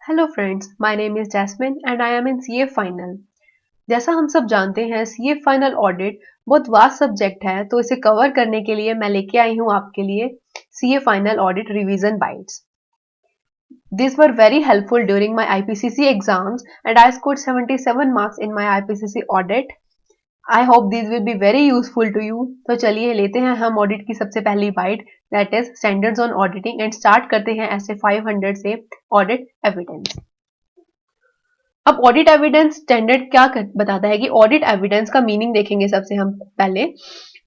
Hello friends, my name is Jasmine and I am in CA final. जैसा हम सब जानते हैं, सीए फाइनल ऑडिट बहुत वास्ट सब्जेक्ट है, तो इसे कवर करने के लिए मैं लेके आई हूँ आपके लिए CA final audit revision bytes. These were very helpful during my IPCC exams and I scored 77 marks in my IPCC audit. I hope these will be very useful to you. तो चलिए लेते हैं हम ऑडिट की सबसे पहली bite, that is standards on auditing, and start करते हैं ऐसे 500 से ऑडिट एविडेंस। अब ऑडिट एविडेंस स्टैंडर्ड बताता है कि ऑडिट एविडेंस का मीनिंग देखेंगे सबसे हम पहले।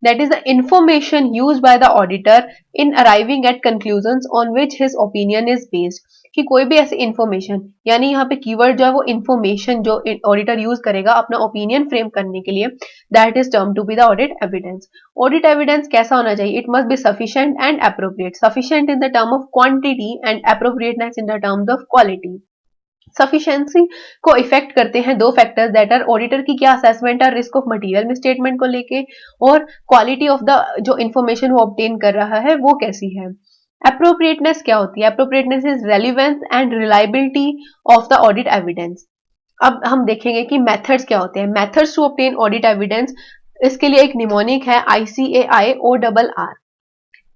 That is the information use by the auditor in arriving at conclusions on which his opinion is based. कि कोई भी ऐसी इंफॉर्मेशन, यानी यहाँ पे कीवर्ड जो है वो इंफॉर्मेशन जो ऑडिटर यूज करेगा अपना ओपिनियन फ्रेम करने के लिए, that is term to be the audit evidence. Audit evidence कैसा होना चाहिए? It must be sufficient and appropriate. Sufficient in the term of quantity and appropriateness in the terms of quality. Sufficiency को effect करते हैं दो factors, that are auditor की क्या assessment है रिस्क ऑफ मटेरियल मिसस्टेटमेंट को लेके, और क्वालिटी ऑफ द जो इंफॉर्मेशन वो ऑब्टेन कर रहा है वो कैसी है। अप्रोप्रिएटनेस क्या होती है? Appropriateness is relevance and reliability of the audit evidence. अब हम देखेंगे कि मेथड्स क्या होते हैं। Methods to obtain audit evidence, इसके लिए एक निमोनिक है ICAI-ORR।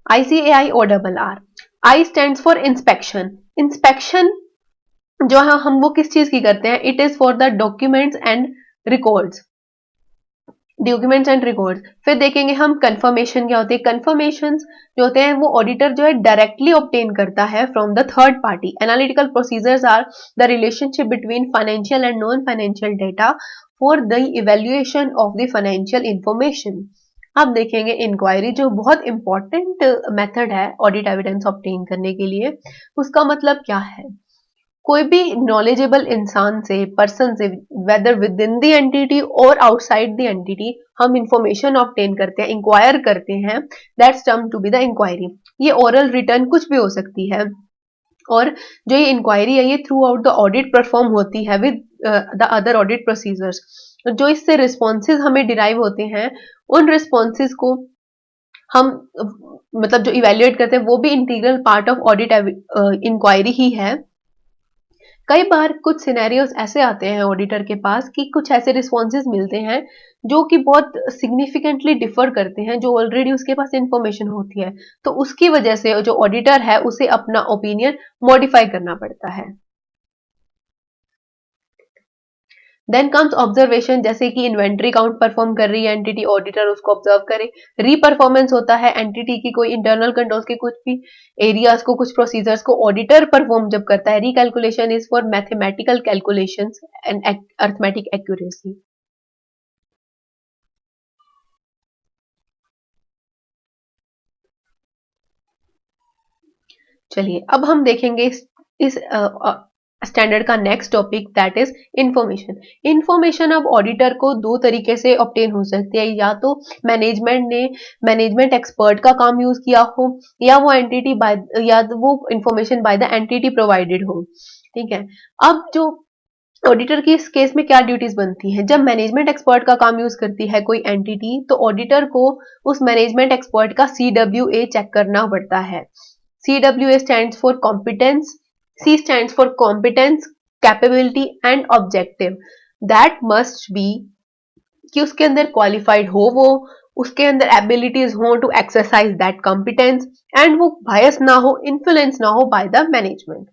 ICAI-ORR। I stands for inspection. Inspection जो है हम वो किस चीज की करते हैं? It is for the documents and records. Documents and records. फिर देखेंगे हम कंफर्मेशन क्या होती है। कंफर्मेशन जो होते हैं वो ऑडिटर जो है डायरेक्टली ऑब्टेन करता है from the third party. Analytical procedures are the relationship between financial and non financial data for the evaluation of the financial information. अब देखेंगे इंक्वायरी, जो बहुत इंपॉर्टेंट मेथड है ऑडिट एविडेंस ऑब्टेन करने के लिए। उसका मतलब क्या है? कोई भी नॉलेजेबल इंसान से, पर्सन से, whether with in the entity और आउटसाइड द एंटिटी, हम इंफॉर्मेशन ऑब्टेन करते हैं, इंक्वायर करते हैं, that's term to be the inquiry. ये ओरल रिटर्न कुछ भी हो सकती है, और जो ये इंक्वायरी है ये through out the audit perform होती है with the other audit procedures. जो इससे रिस्पॉन्सेज हमें डिराइव होते हैं, उन रिस्पॉन्सेज को हम मतलब जो इवेल्युएट करते हैं वो भी integral part of audit inquiry ही है। कई बार कुछ सिनेरियोस ऐसे आते हैं ऑडिटर के पास कि कुछ ऐसे रिस्पॉन्सेज मिलते हैं जो कि बहुत सिग्निफिकेंटली डिफर करते हैं, जो ऑलरेडी उसके पास इंफॉर्मेशन होती है, तो उसकी वजह से जो ऑडिटर है उसे अपना ओपिनियन मॉडिफाई करना पड़ता है। देन कम्स ऑब्जर्वेशन, जैसे कि इन्वेंट्री काउंट परफॉर्म कर रही है एंटिटी, ऑडिटर उसको ऑब्जर्व करे। रीपरफॉर्मेंस होता है एंटिटी की कोई इंटरनल कंट्रोल के कुछ भी एरियाज को, कुछ प्रोसीजर्स को ऑडिटर परफॉर्म जब करता है। Recalculation is for mathematical calculations and arithmetic accuracy. चलिए अब हम देखेंगे इस स्टैंडर्ड का next topic, that is information. Information अब ऑडिटर को दो तरीके से ऑब्टेन हो सकती है, या तो मैनेजमेंट ने मैनेजमेंट एक्सपर्ट का काम यूज किया हो, या वो एंटिटी बाय या तो वो information by the entity provided हो। ठीक है। अब जो ऑडिटर की इस केस में क्या ड्यूटीज बनती हैं? जब मैनेजमेंट एक्सपर्ट का काम यूज करती है कोई एंटिटी, तो ऑडिटर को उस मैनेजमेंट एक्सपर्ट का CWA चेक करना पड़ता है। CWA stands for competence. C stands for competence, capability and objective. That must be कि उसके अंदर क्वालिफाइड हो वो, उसके अंदर एबिलिटीज हो to exercise that competence, and वो बायस ना हो, इन्फ्लुएंस ना हो बाय द मैनेजमेंट।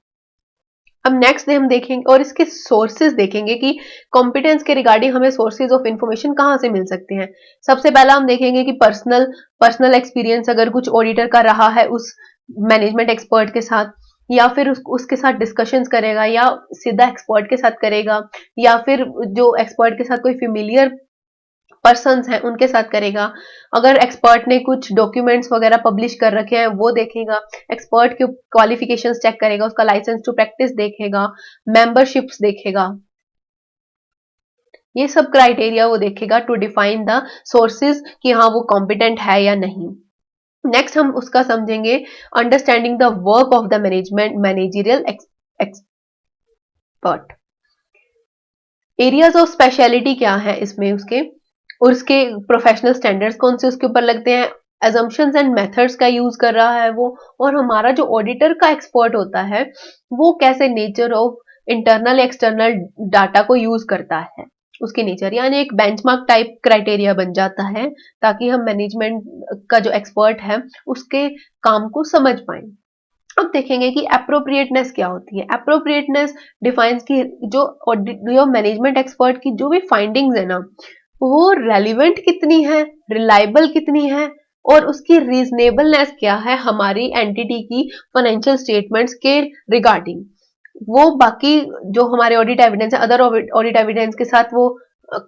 अब नेक्स्ट हम देखेंगे और इसके सोर्सेज देखेंगे कि कॉम्पिटेंस के रिगार्डिंग हमें सोर्सेज ऑफ इंफॉर्मेशन कहाँ से मिल सकते हैं। सबसे पहला हम देखेंगे कि पर्सनल एक्सपीरियंस अगर कुछ ऑडिटर का रहा है उस मैनेजमेंट एक्सपर्ट के साथ, या फिर उसके साथ डिस्कशंस करेगा, या सीधा एक्सपर्ट के साथ करेगा, या फिर जो एक्सपर्ट के साथ कोई फेमिलियर पर्सन्स हैं उनके साथ करेगा। अगर एक्सपर्ट ने कुछ डॉक्यूमेंट्स वगैरह पब्लिश कर रखे हैं वो देखेगा, एक्सपर्ट के क्वालिफिकेशंस चेक करेगा, उसका लाइसेंस टू प्रैक्टिस देखेगा, मेंबरशिप्स देखेगा। ये सब क्राइटेरिया वो देखेगा टू डिफाइन द सोर्सेज कि हाँ वो कॉम्पिटेंट है या नहीं। नेक्स्ट हम उसका समझेंगे understanding the work of the managerial expert. Areas of speciality क्या है इसमें उसके, और उसके प्रोफेशनल स्टैंडर्ड्स कौन से उसके ऊपर लगते हैं, एजम्पशंस एंड मेथड्स का यूज कर रहा है वो, और हमारा जो ऑडिटर का एक्सपर्ट होता है वो कैसे nature of internal external data को यूज करता है, उसके नेचर, यानी एक बेंचमार्क टाइप क्राइटेरिया बन जाता है ताकि हम मैनेजमेंट का जो एक्सपर्ट है उसके काम को समझ पाए। अब देखेंगे कि अप्रोप्रिएटनेस क्या होती है। अप्रोप्रिएटनेस डिफाइंस की जो मैनेजमेंट एक्सपर्ट की जो भी फाइंडिंग्स है ना, वो रेलिवेंट कितनी है, रिलायबल कितनी है, और उसकी रीजनेबलनेस क्या है हमारी एंटिटी की फाइनेंशियल स्टेटमेंट्स के रिगार्डिंग। वो बाकी जो हमारे ऑडिट एविडेंस है, अदर ऑडिट एविडेंस के साथ वो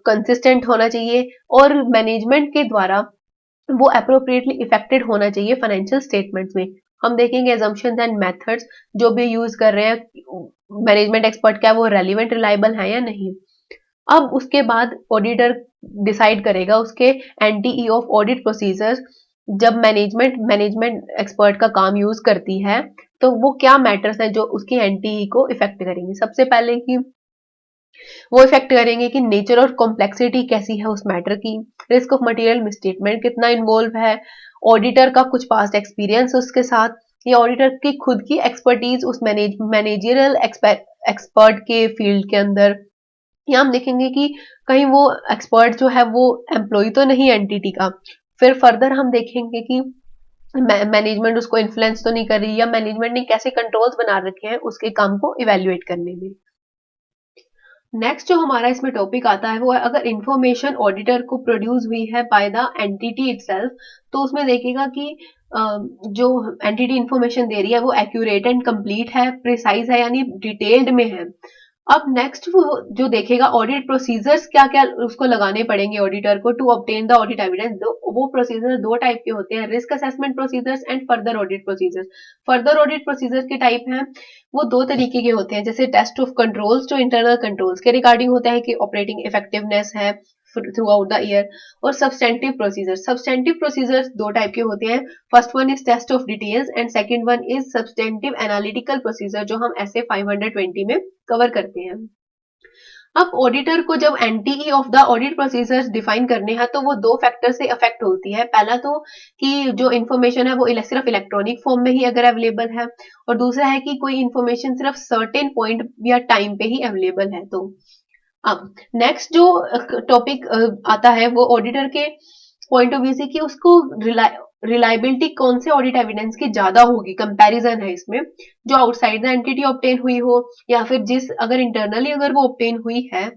कंसिस्टेंट होना चाहिए, और मैनेजमेंट के द्वारा वो अप्रोप्रिएटली इफेक्टेड होना चाहिए फाइनेंशियल स्टेटमेंट्स में। हम देखेंगे एजम्पशंस एंड मेथड्स जो भी यूज कर रहे हैं मैनेजमेंट एक्सपर्ट, क्या वो रेलिवेंट रिलायबल है या नहीं। अब उसके बाद ऑडिटर डिसाइड करेगा उसके एनटीई ऑफ ऑडिट प्रोसीजर्स, जब मैनेजमेंट एक्सपर्ट का काम यूज करती है तो वो क्या मैटर्स हैं जो उसकी एनटीई को इफेक्ट करेंगे। सबसे पहले कि वो इफेक्ट करेंगे कि नेचर और कॉम्प्लेक्सिटी कैसी है उस मैटर की, रिस्क ऑफ मटेरियल मिसस्टेटमेंट कितना इन्वॉल्व है, ऑडिटर का कुछ पास्ट एक्सपीरियंस उसके साथ, या ऑडिटर की खुद की एक्सपर्टीज उस मैनेजरियल एक्सपर्ट के फील्ड के अंदर, या हम देखेंगे कि कहीं वो एक्सपर्ट जो है वो एम्प्लॉय तो नहीं एंटिटी का। फिर फर्दर हम देखेंगे कि मैनेजमेंट उसको इन्फ्लुएंस तो नहीं कर रही, या मैनेजमेंट ने कैसे कंट्रोल्स बना रखे हैं उसके काम को इवेल्युएट करने में। नेक्स्ट जो हमारा इसमें टॉपिक आता है वो है अगर इंफॉर्मेशन ऑडिटर को प्रोड्यूस हुई है बाय द एंटिटी इटसेल्फ, तो उसमें देखेगा कि जो एंटिटी इंफॉर्मेशन दे रही है वो एक्यूरेट एंड कंप्लीट है, प्रिसाइज है, यानी डिटेल्ड में है। अब नेक्स्ट वो जो देखेगा ऑडिट प्रोसीजर्स क्या क्या उसको लगाने पड़ेंगे ऑडिटर को to obtain the audit evidence. वो प्रोसीजर दो टाइप के होते हैं, risk assessment procedures and further audit procedures. Further audit procedures के टाइप हैं वो दो तरीके के होते हैं, जैसे टेस्ट ऑफ कंट्रोल्स जो इंटरनल कंट्रोल्स के रिगार्डिंग होता है कि ऑपरेटिंग इफेक्टिवनेस है थ्रू आउट द ईयर, और सब्सटेंटिव प्रोसीजर्स। सब्सटेंटिव प्रोसीजर्स दो टाइप के होते हैं, first one is test of details and second one is substantive analytical procedure जो हम ऐसे 520 में कवर करते हैं। अब ऑडिटर को जब एनटीई of the audit procedures define करने हैं तो वो दो फैक्टर से अफेक्ट होती है। पहला तो कि जो इन्फॉर्मेशन है वो सिर्फ इलेक्ट्रॉनिक फॉर्म में ही अगर अवेलेबल है, और दूसरा है कि कोई इन्फॉर्मेशन सिर्फ सर्टेन पॉइंट या टाइम पे ही अवेलेबल है। तो अब नेक्स्ट जो टॉपिक आता है वो ऑडिटर के पॉइंट ऑफ व्यू से कि उसको रिलायबिलिटी कौन से ऑडिट एविडेंस की ज्यादा होगी, कंपैरिजन है इसमें, जो आउटसाइड द एंटिटी ऑब्टेन हुई हो या फिर जिस अगर इंटरनली अगर वो ऑब्टेन हुई है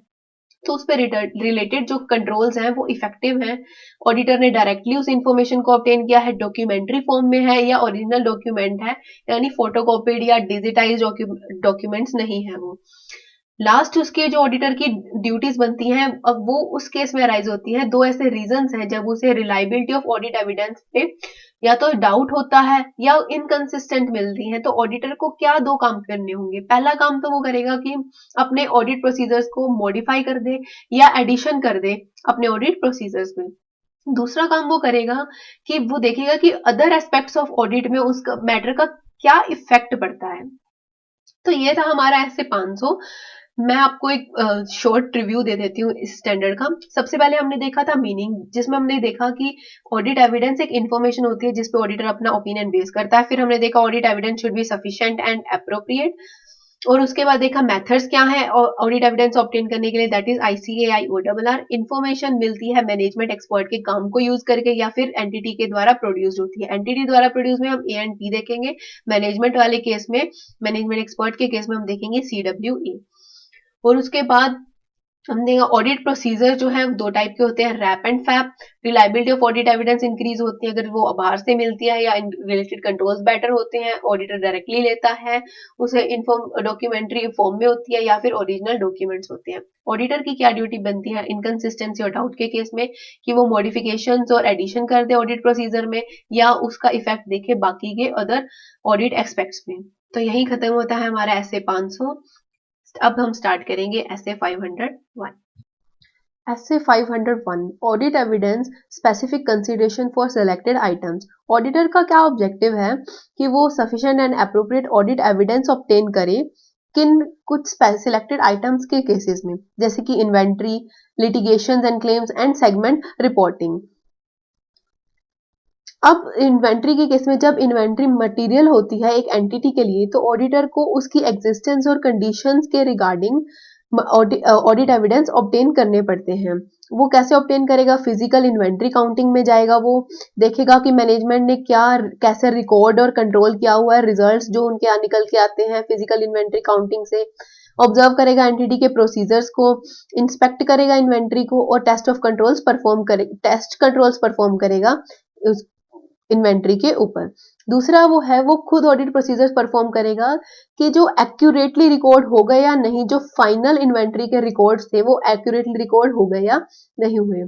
तो उस पर रिलेटेड जो कंट्रोल्स हैं वो इफेक्टिव हैं, ऑडिटर ने डायरेक्टली उस इंफॉर्मेशन को ऑब्टेन किया है, डॉक्यूमेंट्री फॉर्म में है या ओरिजिनल डॉक्यूमेंट है, यानी फोटोकॉपीड या डिजिटाइज डॉक्यूमेंट्स नहीं है वो। लास्ट उसके जो ऑडिटर की ड्यूटीज बनती हैं, अब वो उस केस में अराइज होती है, दो ऐसे रीजंस हैं जब उसे रिलायबिलिटी ऑफ ऑडिट एविडेंस पे या तो डाउट होता है या इनकंसिस्टेंट मिलती है, तो ऑडिटर को क्या दो काम करने होंगे। पहला काम तो वो करेगा कि अपने ऑडिट प्रोसीजर्स को मॉडिफाई कर दे या एडिशन कर दे अपने ऑडिट प्रोसीजर्स में। दूसरा काम वो करेगा कि वो देखेगा कि अदर एस्पेक्ट्स ऑफ ऑडिट में उस मैटर का क्या इफेक्ट पड़ता है। तो ये था हमारा ऐसे 500। मैं आपको एक शॉर्ट रिव्यू दे देती हूँ इस स्टैंडर्ड का। सबसे पहले हमने देखा था मीनिंग, जिसमें हमने देखा कि ऑडिट एविडेंस एक इन्फॉर्मेशन होती है जिसपे ऑडिटर अपना ओपिनियन बेस करता है। फिर हमने देखा audit evidence should be sufficient and appropriate, और उसके बाद देखा मेथड्स क्या है ऑडिट एविडेंस ऑब्टेन करने के लिए, दैट इज ICAI-ORR। इंफॉर्मेशन मिलती है मैनेजमेंट एक्सपर्ट के काम को यूज करके या फिर एंटिटी के द्वारा प्रोड्यूस होती है। एंटिटी द्वारा प्रोड्यूस में हम A&P देखेंगे, मैनेजमेंट वाले केस में, मैनेजमेंट एक्सपर्ट के केस में हम देखेंगे CWA। और उसके बाद हमने ऑडिट प्रोसीजर जो है दो टाइप के होते हैं, रैप एंड फैप। Reliability of audit evidence increase होती है अगर वो बाहर से मिलती है या रिलेटेड कंट्रोल्स बेटर होते हैं, ऑडिटर डायरेक्टली लेता है उसे, इन्फॉर्म डॉक्यूमेंट्री फॉर्म में होती है या फिर ओरिजिनल डॉक्यूमेंट्स होते हैं। ऑडिटर की क्या ड्यूटी बनती है इनकंसिस्टेंसी और डाउट के केस में, कि वो मॉडिफिकेशंस और एडिशन कर दे ऑडिट प्रोसीजर में या उसका इफेक्ट देखे बाकी के अदर ऑडिट एस्पेक्ट्स में। तो यही खत्म होता है हमारा ऐसे 500। अब हम स्टार्ट करेंगे ऐसे 501। ऐसे 501 audit evidence specific consideration for selected items. Auditor का क्या ऑब्जेक्टिव है कि वो sufficient and appropriate audit evidence obtain करे किन कुछ सिलेक्टेड आइटम्स के केसेस में, जैसे कि inventory, litigations and claims and segment reporting. अब इन्वेंट्री के केस में जब इन्वेंट्री मटेरियल होती है एक एंटिटी के लिए, तो ऑडिटर को उसकी एग्जिस्टेंस और कंडीशंस के रिगार्डिंग ऑडिट एविडेंस ऑब्टेन करने पड़ते हैं। वो कैसे ऑब्टेन करेगा? फिजिकल इन्वेंट्री काउंटिंग में जाएगा, वो देखेगा कि मैनेजमेंट ने क्या कैसे रिकॉर्ड और कंट्रोल किया हुआ है, रिजल्ट्स जो उनके यहाँ निकल के आते हैं फिजिकल इन्वेंट्री काउंटिंग से। ऑब्जर्व करेगा एंटिटी के प्रोसीजर्स को, इंस्पेक्ट करेगा इन्वेंट्री को, और टेस्ट कंट्रोल्स परफॉर्म करेगा उस इन्वेंट्री के ऊपर। दूसरा वो है, वो खुद ऑडिट प्रोसीजर्स परफॉर्म करेगा कि जो एक्यूरेटली रिकॉर्ड हो गए या नहीं, जो फाइनल इन्वेंट्री के रिकॉर्ड्स थे वो एक्यूरेटली रिकॉर्ड हो गए या नहीं हुए।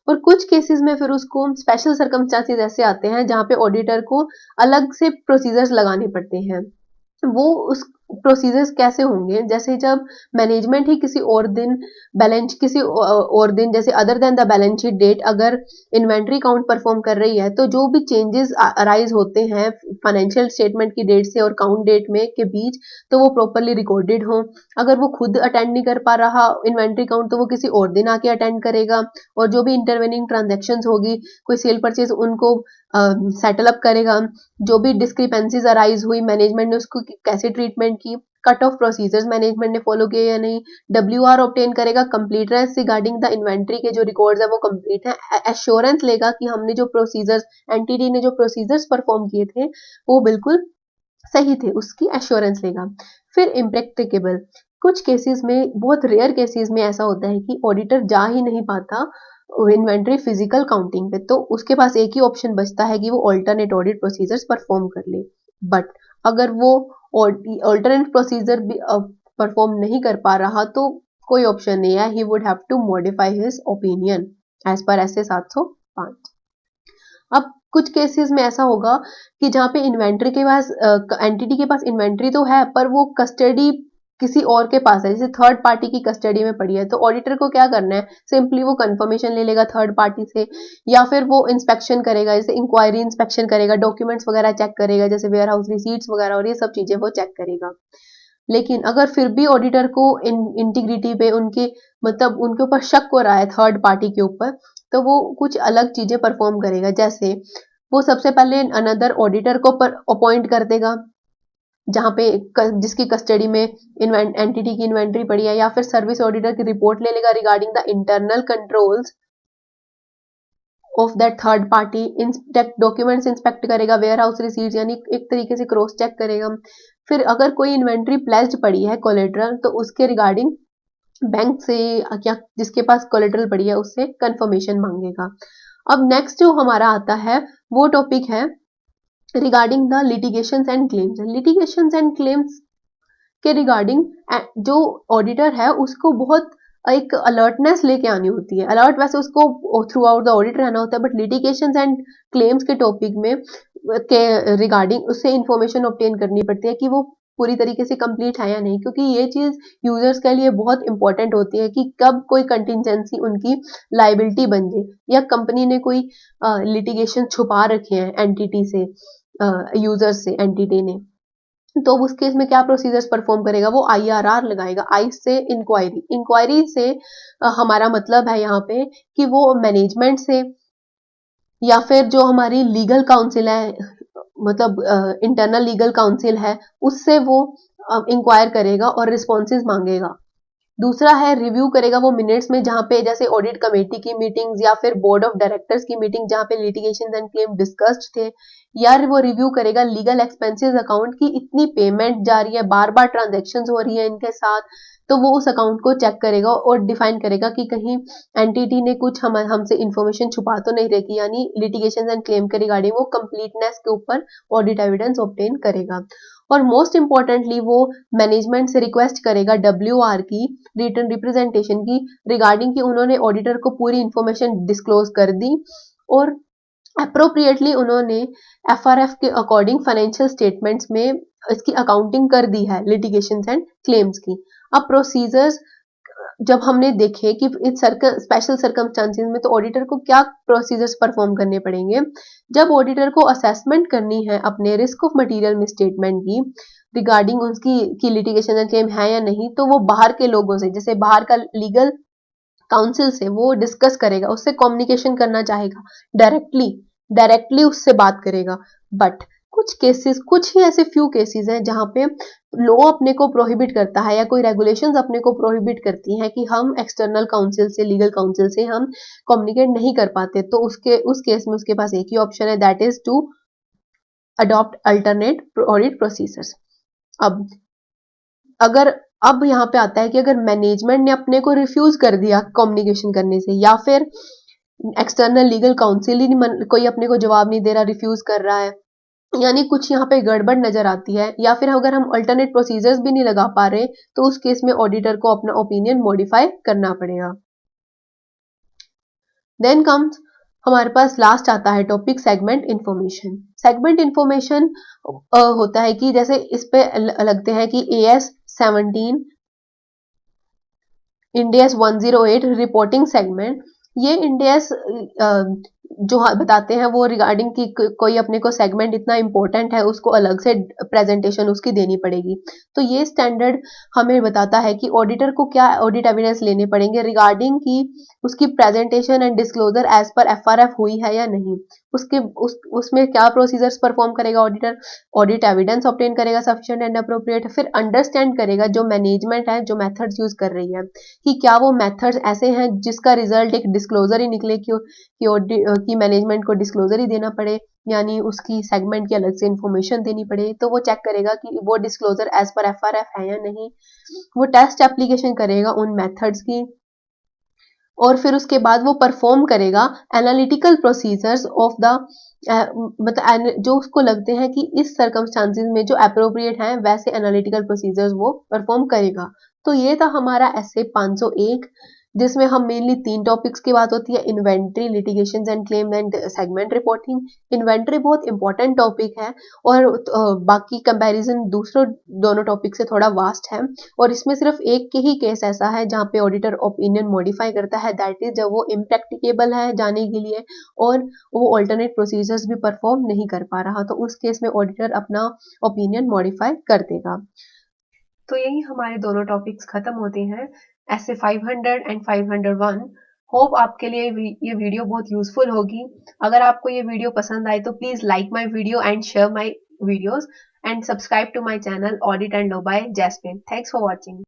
और कुछ केसेस में फिर उसको स्पेशल सर्कमस्टांसेस ऐसे आते हैं जहां पे ऑडिटर को अलग से प्रोसीजर्स लगाने पड़ते हैं। वो उस प्रोसीजर्स कैसे होंगे? जैसे जब मैनेजमेंट ही किसी और दिन जैसे other than the balance sheet date अगर इन्वेंट्री काउंट परफॉर्म कर रही है, तो जो भी चेंजेस अराइज होते हैं फाइनेंशियल स्टेटमेंट की डेट से और काउंट डेट में के बीच, तो वो प्रॉपरली रिकॉर्डेड हो। अगर वो खुद अटेंड नहीं कर पा रहा इन्वेंट्री काउंट, तो वो किसी और दिन आके अटेंड करेगा, और जो भी इंटरवेनिंग ट्रांजेक्शन होगी, कोई सेल परचेज, उनको सेटल अप करेगा। जो भी डिस्क्रिपेंसीज अराइज हुई, मैनेजमेंट ने उसको कैसे ट्रीटमेंट की, कट ऑफ प्रोसीजर्स मैनेजमेंट ने फॉलो किए या नहीं, WR ऑब्टेन करेगा, कंप्लीटनेस रिगार्डिंग द इन्वेंट्री के जो रिकॉर्ड्स है वो कंप्लीट है, एश्योरेंस लेगा कि हमने जो प्रोसीजर्स एंटिटी ने जो प्रोसीजर्स परफॉर्म किए थे वो बिल्कुल सही थे, उसकी एश्योरेंस लेगा। फिर इम्प्रैक्टिकेबल, कुछ केसेस में, बहुत रेयर केसेस में ऐसा होता है कि ऑडिटर जा ही नहीं पाता इन्वेंट्री फिजिकल काउंटिंग पे, तो उसके पास एक ही ऑप्शन बचता है कि वो ऑल्टरनेट ऑडिट प्रोसीजर्स परफॉर्म कर ले। बट अगर वो ऑल्टरनेट प्रोसीजर भी परफॉर्म नहीं कर पा रहा, तो कोई ऑप्शन नहीं है, he would have to modify his opinion as per S A 705। अब कुछ केसेस में ऐसा होगा कि जहाँ पे इन्वेंट्री के पास एंटिटी के पास इन्वेंट्री तो है, पर वो कस्टडी किसी और के पास है, जैसे थर्ड पार्टी की कस्टडी में पड़ी है, तो ऑडिटर को क्या करना है? सिंपली वो कंफर्मेशन ले लेगा थर्ड पार्टी से, या फिर वो इंस्पेक्शन करेगा, जैसे इंक्वायरी इंस्पेक्शन करेगा, डॉक्यूमेंट्स वगैरह चेक करेगा, जैसे वेयर हाउस रिसीट्स वगैरह, और ये सब चीजें वो चेक करेगा। लेकिन अगर फिर भी ऑडिटर को इंटीग्रिटी पे उनके मतलब उनके ऊपर शक हो रहा है थर्ड पार्टी के ऊपर, तो वो कुछ अलग चीजें परफॉर्म करेगा। जैसे वो सबसे पहले अनदर ऑडिटर को अपॉइंट कर देगा जहां पे जिसकी कस्टडी में एंटिटी की इन्वेंट्री पड़ी है, या फिर सर्विस ऑडिटर की रिपोर्ट ले लेगा regarding the internal controls of that third party, documents inspect करेगा, वेयर हाउस रिसीट्स, यानी एक तरीके से क्रॉस चेक करेगा। फिर अगर कोई इन्वेंट्री प्लेस्ड पड़ी है कोलेटरल, तो उसके रिगार्डिंग बैंक से या जिसके पास कोलेटरल पड़ी है उससे कंफर्मेशन मांगेगा। अब नेक्स्ट जो हमारा आता है वो टॉपिक है regarding the litigations and claims. Litigations and claims के रिगार्डिंग जो ऑडिटर है उसको बहुत एक अलर्टनेस लेके आनी होती है। अलर्ट वैसे उसको थ्रू आउट द ऑडिट रहना होता है, बट लिटिगेशंस एंड क्लेम्स के टॉपिक में के रिगार्डिंग उससे इंफॉर्मेशन ऑब्टेन करनी पड़ती है कि वो पूरी तरीके से कंप्लीट है या नहीं, क्योंकि ये चीज यूजर्स के लिए बहुत इंपॉर्टेंट होती है कि कब कोई कंटिजेंसी उनकी लाइबिलिटी बन जाए, या कंपनी ने कोई लिटिगेशन छुपा रखे हैं एंटिटी से, यूजर से एंटिटी ने, तो उस केस में क्या प्रोसीजर्स परफॉर्म करेगा? वो IRR लगाएगा, आई से इंक्वायरी। इंक्वायरी से हमारा मतलब है यहाँ पे कि वो मैनेजमेंट से या फिर जो हमारी लीगल काउंसिल है, मतलब इंटरनल लीगल काउंसिल है, उससे वो इंक्वायर करेगा और रिस्पॉन्सेज मांगेगा। दूसरा है रिव्यू करेगा वो मिनट्स में, जहां पे जैसे ऑडिट कमेटी की मीटिंग्स या फिर बोर्ड ऑफ डायरेक्टर्स की मीटिंग जहां पे लिटिगेशन एंड क्लेम डिस्कस्ड थे, या वो रिव्यू करेगा लीगल एक्सपेंसेस अकाउंट की, इतनी पेमेंट जा रही है, बार बार ट्रांजेक्शन हो रही है इनके साथ, तो वो उस अकाउंट को चेक करेगा और डिफाइन करेगा कि कहीं एंटिटी ने कुछ हमसे इंफॉर्मेशन छुपा तो नहीं रखी, यानी लिटिगेशन एंड क्लेम के रिगार्डिंग वो कंप्लीटनेस के ऊपर ऑडिट एविडेंस ऑब्टेन करेगा। और मोस्ट इंपॉर्टेंटली वो मैनेजमेंट से रिक्वेस्ट करेगा WR की, रिटर्न रिप्रेजेंटेशन की, रिगार्डिंग कि उन्होंने ऑडिटर को पूरी इंफॉर्मेशन डिस्क्लोज कर दी और अप्रोप्रिएटली उन्होंने FRF के अकॉर्डिंग फाइनेंशियल स्टेटमेंट्स में इसकी अकाउंटिंग कर दी है लिटिगेशन एंड क्लेम्स की। अब प्रोसीजर्स जब हमने देखे कि इस स्पेशल सर्कमस्टांसेस में, तो ऑडिटर को क्या प्रोसीजर्स परफॉर्म करने पड़ेंगे? जब ऑडिटर को असेसमेंट करनी है अपने रिस्क ऑफ मटेरियल में स्टेटमेंट की रिगार्डिंग उसकी लिटिगेशन एंड क्लेम है या नहीं, तो वो बाहर के लोगों से, जैसे बाहर का लीगल काउंसिल से वो डिस्कस करेगा, उससे कम्युनिकेशन करना चाहेगा डायरेक्टली, डायरेक्टली उससे बात करेगा। बट कुछ केसेस, कुछ ही ऐसे फ्यू केसेस हैं जहां पे लॉ अपने को प्रोहिबिट करता है या कोई रेगुलेशंस अपने को प्रोहिबिट करती हैं कि हम एक्सटर्नल काउंसिल से, लीगल काउंसिल से हम कम्युनिकेट नहीं कर पाते, तो उस केस में उसके पास एक ही ऑप्शन है, that is to adopt alternate audit procedures. अब अगर अब यहाँ पे आता है कि अगर मैनेजमेंट ने अपने को रिफ्यूज कर दिया कम्युनिकेशन करने से, या फिर एक्सटर्नल लीगल काउंसिल ही कोई अपने को जवाब नहीं दे रहा, रिफ्यूज कर रहा है, यानी कुछ यहाँ पे गड़बड़ नजर आती है, या फिर अगर हम अल्टरनेट प्रोसीजर्स भी नहीं लगा पा रहे, तो उस केस में ऑडिटर को अपना ओपिनियन मॉडिफाई करना पड़ेगा। देन कम्स हमारे पास लास्ट आता है topic segment information. Segment information होता है कि जैसे इस पे लगते हैं कि AS 17 इंडियस 108 रिपोर्टिंग सेगमेंट, ये इंडियस जो बताते हैं वो रिगार्डिंग कि कोई अपने को सेगमेंट इतना इंपॉर्टेंट है, उसको अलग से प्रेजेंटेशन उसकी देनी पड़ेगी। तो ये स्टैंडर्ड हमें बताता है कि ऑडिटर को क्या ऑडिट एविडेंस लेने पड़ेंगे रिगार्डिंग कि उसकी presentation and disclosure as per FRF हुई है या नहीं, उसमें क्या प्रोसीजर्स परफॉर्म करेगा ऑडिटर, ऑडिट एविडेंस ऑब्टेन करेगा सफिशिएंट एंड अप्रोप्रिएट, फिर अंडरस्टैंड करेगा जो मैनेजमेंट है, जो मेथड्स यूज कर रही है, कि क्या वो मेथड्स ऐसे हैं जिसका रिजल्ट एक डिस्क्लोजर ही निकले, कि मैनेजमेंट को डिस्क्लोजर ही देना पड़े, यानी उसकी सेगमेंट की अलग से इंफॉर्मेशन देनी पड़े। तो वो चेक करेगा कि वो डिस्क्लोजर एज पर FRF है या नहीं, वो टेस्ट एप्लीकेशन करेगा उन मेथड्स की, और फिर उसके बाद वो परफॉर्म करेगा एनालिटिकल प्रोसीजर्स ऑफ द मतलब जो उसको लगते हैं कि इस सर्कमस्टांसिस में जो अप्रोप्रिएट हैं वैसे एनालिटिकल प्रोसीजर्स वो परफॉर्म करेगा। तो ये था हमारा essay 501, जिसमें हम मेनली 3 टॉपिक्स की बात होती है, inventory, litigations and claim and segment reporting. Inventory बहुत इंपॉर्टेंट टॉपिक है, और बाकी कंपैरिजन दूसरों दोनों टॉपिक से थोड़ा वास्ट है, और इसमें सिर्फ एक के ही केस ऐसा है जहाँ पे ऑडिटर ओपिनियन मॉडिफाई करता है, दैट इज जब वो इम्प्रैक्टिकेबल है जाने के लिए और वो ऑल्टरनेट प्रोसीजर्स भी परफॉर्म नहीं कर पा रहा, तो उस केस में ऑडिटर अपना ओपिनियन मॉडिफाई कर देगा। तो यही हमारे दोनों टॉपिक्स खत्म होते हैं, ऐसे 500 एंड 501। होप आपके लिए ये वीडियो बहुत यूजफुल होगी। अगर आपको ये वीडियो पसंद आए तो please like my video and share my videos, and subscribe to my channel audit and law by Jasmine. Thanks for watching.